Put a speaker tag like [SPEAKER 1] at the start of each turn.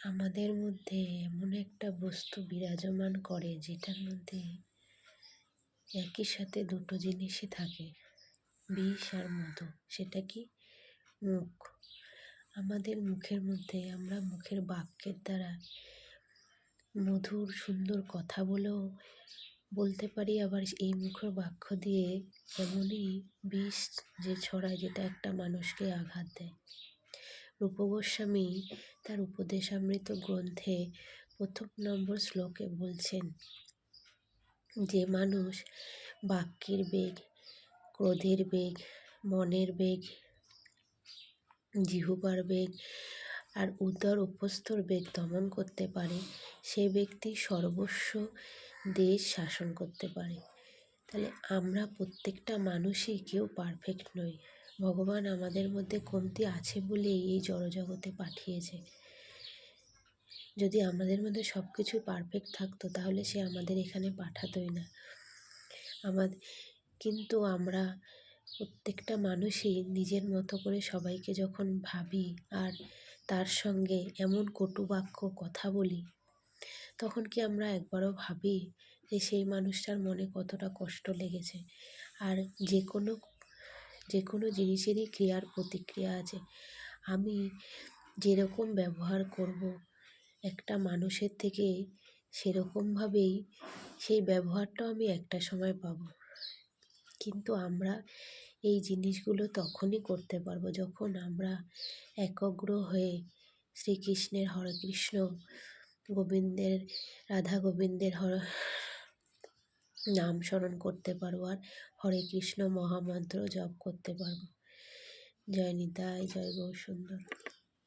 [SPEAKER 1] আমাদের মধ্যে এমন একটা বস্তু বিরাজমান করে যেটার মধ্যে একই সাথে দুটো জিনিসই থাকে, বিষ আর মধু। সেটা কি? মুখ। আমাদের মুখের মধ্যে আমরা মুখের বাক্যের দ্বারা মধুর সুন্দর কথা বলেও বলতে পারি, আবার এই মুখের বাক্য দিয়ে এমনই বিষ যে ছড়ায় যেটা একটা মানুষকে আঘাত দেয়। রূপ গোস্বামী তার উপদেশামৃত গ্রন্থে ১ম নম্বর শ্লোকে বলছেন যে মানুষ বাক্যের বেগ, ক্রোধের বেগ, মনের বেগ, জিহ্বার বেগ আর উদর উপস্থর বেগ দমন করতে পারে, সে ব্যক্তি সর্বস্ব দেশ শাসন করতে পারে। তাহলে আমরা প্রত্যেকটা মানুষই কেউ পারফেক্ট নই। ভগবান আমাদের মধ্যে কমতি আছে বলেই এই জড়জগতে পাঠিয়েছে। যদি আমাদের মধ্যে সব কিছু পারফেক্ট থাকতো তাহলে সে আমাদের এখানে পাঠাতোই না। কিন্তু আমরা প্রত্যেকটা মানুষই নিজের মতো করে সবাইকে যখন ভাবি আর তার সঙ্গে এমন কটু বাক্য কথা বলি, তখন কি আমরা একবারও ভাবি যে সেই মানুষটার মনে কতটা কষ্ট লেগেছে? আর যে কোনো জিনিসেরই ক্রিয়ার প্রতিক্রিয়া আছে। আমি যেরকম ব্যবহার করব একটা মানুষের থেকে, সেরকমভাবেই সেই ব্যবহারটাও আমি একটা সময় পাব। কিন্তু আমরা এই জিনিসগুলো তখনই করতে পারবো যখন আমরা একগ্র হয়ে শ্রীকৃষ্ণের হরে কৃষ্ণ, গোবিন্দের রাধা গোবিন্দের নাম স্মরণ করতে পারবো আর হরে কৃষ্ণ মহামন্ত্র জপ করতে পারবো। জয় নিতাই, জয় গৌর সুন্দর।